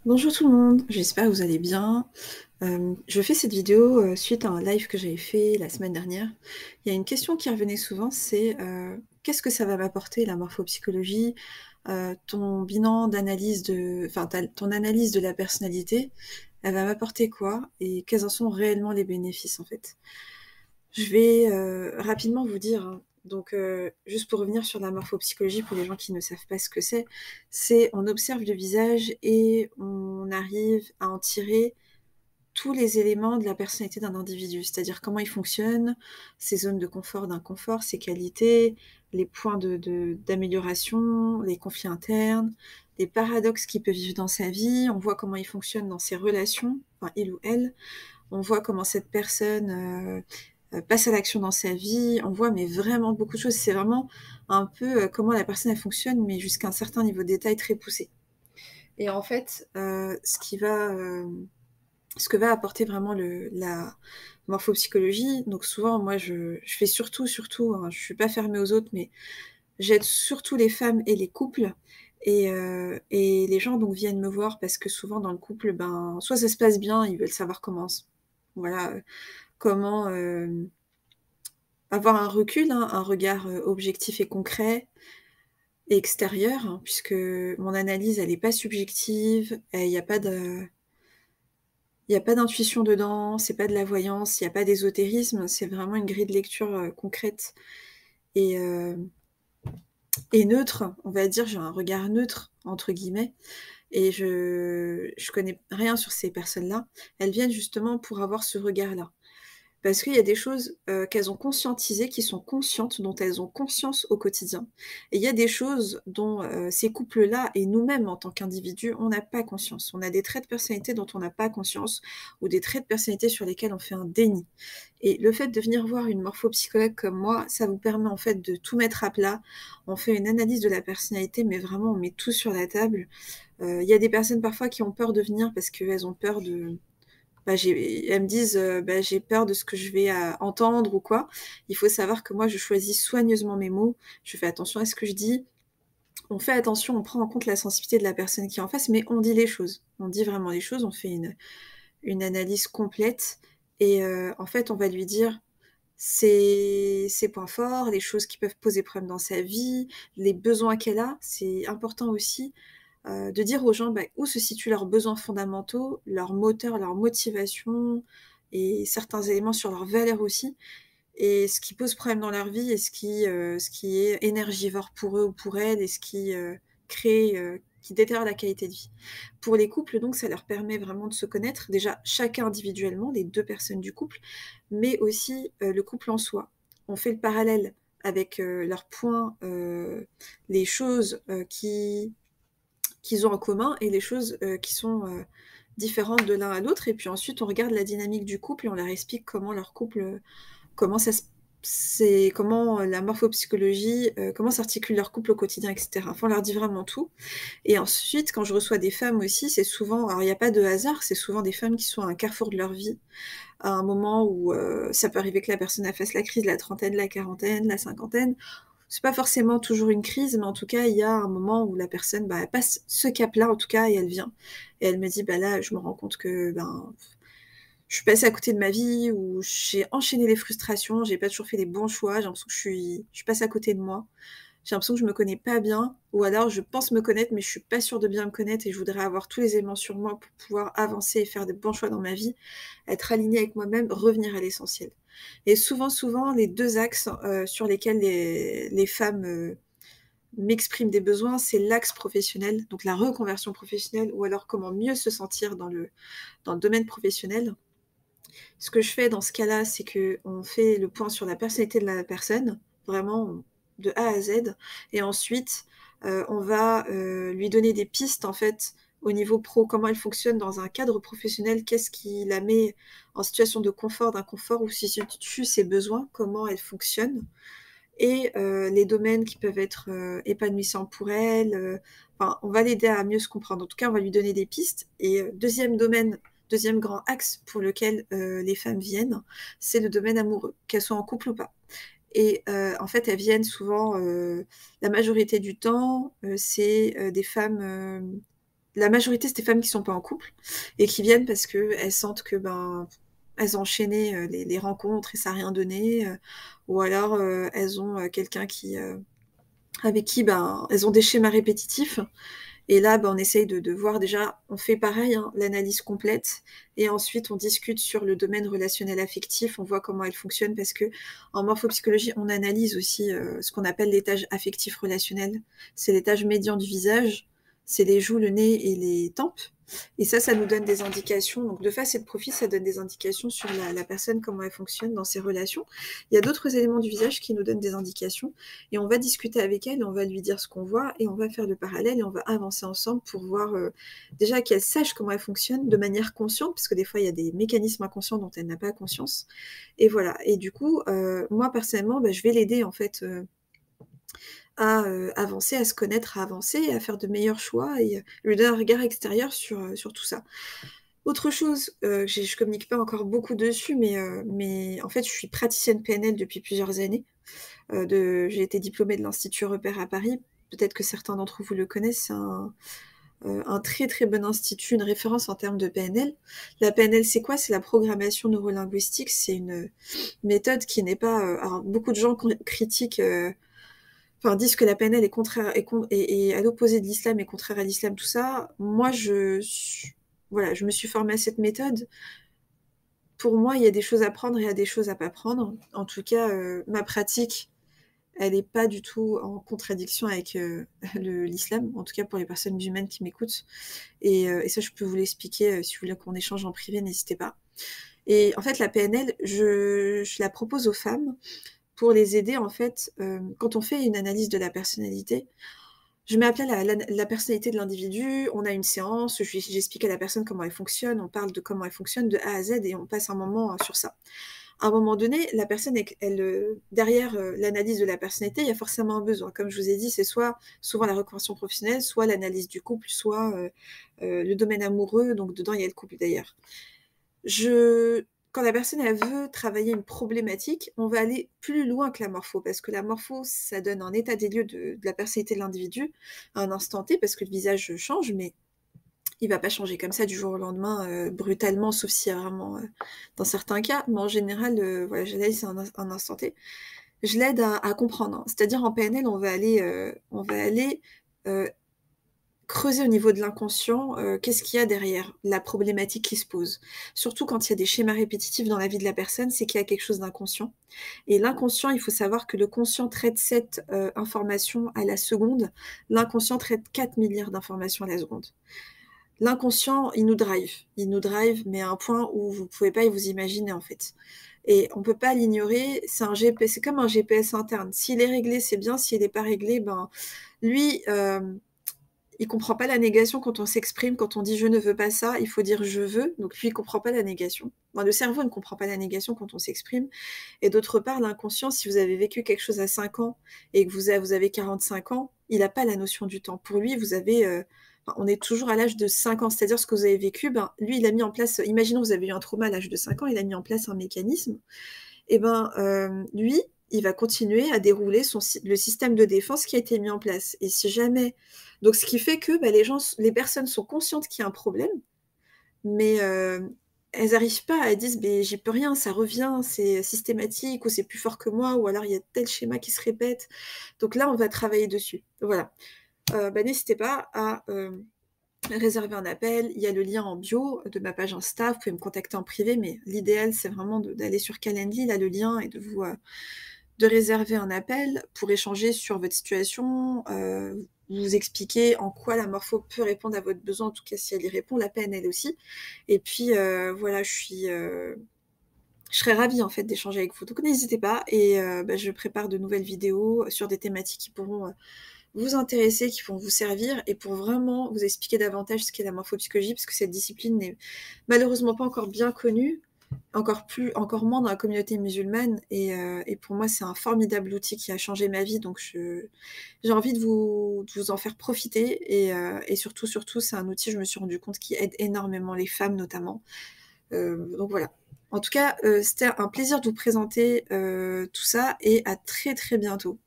Bonjour tout le monde, j'espère que vous allez bien. Je fais cette vidéo suite à un live que j'avais fait la semaine dernière. Il y a une question qui revenait souvent, c'est qu'est-ce que ça va m'apporter la morphopsychologie, ton bilan d'analyse enfin ton analyse de la personnalité, elle va m'apporter quoi et quels en sont réellement les bénéfices en fait. Je vais rapidement vous dire, hein. Donc, juste pour revenir sur la morphopsychologie, pour les gens qui ne savent pas ce que c'est on observe le visage et on arrive à en tirer tous les éléments de la personnalité d'un individu, c'est-à-dire comment il fonctionne, ses zones de confort, d'inconfort, ses qualités, les points d'amélioration, les conflits internes, les paradoxes qu'il peut vivre dans sa vie, on voit comment il fonctionne dans ses relations, enfin il ou elle, on voit comment cette personne passe à l'action dans sa vie, on voit mais vraiment beaucoup de choses. C'est vraiment un peu comment la personne elle fonctionne, mais jusqu'à un certain niveau de détail très poussé. Et en fait, ce que va apporter vraiment la morphopsychologie, donc souvent moi je fais surtout, hein, je suis pas fermée aux autres, mais j'aide surtout les femmes et les couples. Et les gens donc viennent me voir parce que souvent dans le couple, ben soit ça se passe bien, ils veulent savoir voilà, comment avoir un recul, hein, un regard objectif et concret et extérieur, hein, puisque mon analyse, elle n'est pas subjective, il n'y a pas d'intuition dedans, c'est pas de la voyance, il n'y a pas d'ésotérisme, c'est vraiment une grille de lecture concrète et, euh, et neutre, on va dire, j'ai un regard neutre, entre guillemets, et je connais rien sur ces personnes-là. Elles viennent justement pour avoir ce regard-là. Parce qu'il y a des choses qu'elles ont conscientisées, qui sont conscientes, dont elles ont conscience au quotidien. Et il y a des choses dont ces couples-là et nous-mêmes en tant qu'individus, on n'a pas conscience. On a des traits de personnalité dont on n'a pas conscience ou des traits de personnalité sur lesquels on fait un déni. Et le fait de venir voir une morphopsychologue comme moi, ça vous permet en fait de tout mettre à plat. On fait une analyse de la personnalité, mais vraiment on met tout sur la table. Il y a des personnes parfois qui ont peur de venir parce qu'elles ont peur de elles me disent j'ai peur de ce que je vais entendre ou quoi. Il faut savoir que moi, je choisis soigneusement mes mots. Je fais attention à ce que je dis. On fait attention, on prend en compte la sensibilité de la personne qui est en face, mais on dit les choses. On dit vraiment les choses. On fait une analyse complète. Et en fait, on va lui dire ses points forts, les choses qui peuvent poser problème dans sa vie, les besoins qu'elle a. C'est important aussi de dire aux gens où se situent leurs besoins fondamentaux, leurs moteurs, leur motivation et certains éléments sur leurs valeurs aussi, et ce qui pose problème dans leur vie et ce qui est énergivore pour eux ou pour elles et ce qui qui détériore la qualité de vie. Pour les couples, donc, ça leur permet vraiment de se connaître, déjà chacun individuellement, les deux personnes du couple, mais aussi le couple en soi. On fait le parallèle avec leurs points, les choses qu'ils ont en commun et les choses qui sont différentes de l'un à l'autre. Et puis ensuite, on regarde la dynamique du couple et on leur explique comment leur couple, comment ça se c'est comment la morphopsychologie, comment s'articule leur couple au quotidien, etc. Enfin, on leur dit vraiment tout. Et ensuite, quand je reçois des femmes aussi, c'est souvent, alors il n'y a pas de hasard, c'est souvent des femmes qui sont à un carrefour de leur vie, à un moment où ça peut arriver que la personne fasse la crise, la trentaine, la quarantaine, la cinquantaine, c'est pas forcément toujours une crise, mais en tout cas, il y a un moment où la personne, elle passe ce cap-là, en tout cas, et elle vient. Et elle me dit, là, je me rends compte que, je suis passée à côté de ma vie, ou j'ai enchaîné les frustrations, j'ai pas toujours fait les bons choix, j'ai l'impression que je passe à côté de moi. J'ai l'impression que je me connais pas bien, ou alors je pense me connaître, mais je suis pas sûre de bien me connaître, et je voudrais avoir tous les éléments sur moi pour pouvoir avancer et faire des bons choix dans ma vie, être alignée avec moi-même, revenir à l'essentiel. Et souvent, les deux axes sur lesquels les femmes m'expriment des besoins, c'est l'axe professionnel, donc la reconversion professionnelle, ou alors comment mieux se sentir dans le domaine professionnel. Ce que je fais dans ce cas-là, c'est qu'on fait le point sur la personnalité de la personne, vraiment de A à Z, et ensuite on va lui donner des pistes en fait au niveau pro, comment elle fonctionne dans un cadre professionnel, qu'est-ce qui la met en situation de confort, d'inconfort, ou si situe ses besoins, comment elle fonctionne, et les domaines qui peuvent être épanouissants pour elle. Enfin, on va l'aider à mieux se comprendre. En tout cas, on va lui donner des pistes. Et deuxième grand axe pour lequel les femmes viennent, c'est le domaine amoureux, qu'elles soient en couple ou pas. Et en fait, elles viennent souvent, la majorité du temps, c'est des femmes la majorité, c'est des femmes qui sont pas en couple et qui viennent parce qu'elles sentent que, ben, elles ont enchaîné, les rencontres et ça a rien donné, ou alors, elles ont, quelqu'un avec qui, ben, elles ont des schémas répétitifs et là, ben, on essaye de voir déjà, on fait pareil, hein, l'analyse complète et ensuite on discute sur le domaine relationnel affectif, on voit comment elle fonctionne parce qu'en morphopsychologie, on analyse aussi, ce qu'on appelle l'étage affectif relationnel. C'est l'étage médian du visage, c'est les joues, le nez et les tempes et ça nous donne des indications. Donc de face et de profil, ça donne des indications sur la personne, comment elle fonctionne dans ses relations. Il y a d'autres éléments du visage qui nous donnent des indications et on va discuter avec elle, on va lui dire ce qu'on voit et on va faire le parallèle et on va avancer ensemble pour voir déjà qu'elle sache comment elle fonctionne de manière consciente, parce que des fois il y a des mécanismes inconscients dont elle n'a pas conscience. Et voilà. Et du coup, moi personnellement, je vais l'aider en fait à avancer, à se connaître, à avancer, à faire de meilleurs choix et lui donner un regard extérieur sur tout ça. Autre chose, je communique pas encore beaucoup dessus, mais en fait, je suis praticienne PNL depuis plusieurs années. J'ai été diplômée de l'Institut Repère à Paris. Peut-être que certains d'entre vous le connaissent. C'est un très très bon institut, une référence en termes de PNL. La PNL, c'est quoi? C'est la programmation neurolinguistique. C'est une méthode qui n'est pas. Alors, beaucoup de gens critiquent. Enfin, disent que la PNL est contraire et à l'opposé de l'islam et contraire à l'islam, tout ça. Moi, voilà, je me suis formée à cette méthode. Pour moi, il y a des choses à prendre et il y a des choses à pas prendre. En tout cas, ma pratique, elle n'est pas du tout en contradiction avec l'islam, en tout cas pour les personnes musulmanes qui m'écoutent. Et ça, je peux vous l'expliquer si vous voulez qu'on échange en privé, n'hésitez pas. Et en fait, la PNL, je la propose aux femmes pour les aider, en fait, quand on fait une analyse de la personnalité. Je mets à plat la personnalité de l'individu, on a une séance, j'explique à la personne comment elle fonctionne, on parle de comment elle fonctionne de A à Z et on passe un moment sur ça. À un moment donné, la personne, derrière l'analyse de la personnalité, il y a forcément un besoin. Comme je vous ai dit, c'est soit souvent la reconversion professionnelle, soit l'analyse du couple, soit le domaine amoureux. Donc dedans, il y a le couple d'ailleurs. Quand la personne elle veut travailler une problématique, on va aller plus loin que la morpho, parce que la morpho, ça donne un état des lieux de la personnalité de l'individu à un instant T, parce que le visage change, mais il va pas changer comme ça du jour au lendemain, brutalement, sauf s'il y a vraiment, dans certains cas, mais en général, voilà, j'analyse un instant T. Je l'aide à comprendre, hein. C'est-à-dire en PNL, on va aller creuser au niveau de l'inconscient, qu'est-ce qu'il y a derrière la problématique qui se pose. Surtout quand il y a des schémas répétitifs dans la vie de la personne, c'est qu'il y a quelque chose d'inconscient. Et l'inconscient, il faut savoir que le conscient traite 7 informations à la seconde, l'inconscient traite 4 milliards d'informations à la seconde. L'inconscient, il nous drive, mais à un point où vous pouvez pas vous imaginer en fait. Et on peut pas l'ignorer, c'est comme un GPS interne. S'il est réglé, c'est bien, s'il est pas réglé, ben lui, il comprend pas la négation quand on s'exprime, quand on dit je ne veux pas ça, il faut dire je veux. Donc lui, il comprend pas la négation. Bon, le cerveau ne comprend pas la négation quand on s'exprime. Et d'autre part, l'inconscient, si vous avez vécu quelque chose à 5 ans et que vous avez 45 ans, il n'a pas la notion du temps. Pour lui, on est toujours à l'âge de 5 ans, c'est-à-dire ce que vous avez vécu, lui, il a mis en place, imaginons vous avez eu un trauma à l'âge de 5 ans, il a mis en place un mécanisme, et lui, il va continuer à dérouler le système de défense qui a été mis en place. Et si jamais... Donc, ce qui fait que les personnes sont conscientes qu'il y a un problème, mais elles n'arrivent pas, elles disent j'y peux rien, ça revient, c'est systématique, ou c'est plus fort que moi, ou alors il y a tel schéma qui se répète. Donc là, on va travailler dessus. Voilà. N'hésitez pas à réserver un appel. Il y a le lien en bio de ma page Insta. Vous pouvez me contacter en privé, mais l'idéal, c'est vraiment d'aller sur Calendly, là, le lien, et de réserver un appel pour échanger sur votre situation, vous expliquer en quoi la morpho peut répondre à votre besoin, en tout cas si elle y répond, la PNL aussi. Et puis voilà, je serais ravie en fait d'échanger avec vous. Donc n'hésitez pas et je prépare de nouvelles vidéos sur des thématiques qui pourront vous intéresser, qui vont vous servir et pour vraiment vous expliquer davantage ce qu'est la morphopsychologie, parce que cette discipline n'est malheureusement pas encore bien connue, encore moins dans la communauté musulmane, et pour moi c'est un formidable outil qui a changé ma vie, donc j'ai envie de vous en faire profiter, et surtout c'est un outil, je me suis rendu compte, qui aide énormément les femmes notamment. Donc voilà. En tout cas, c'était un plaisir de vous présenter tout ça, et à très très bientôt.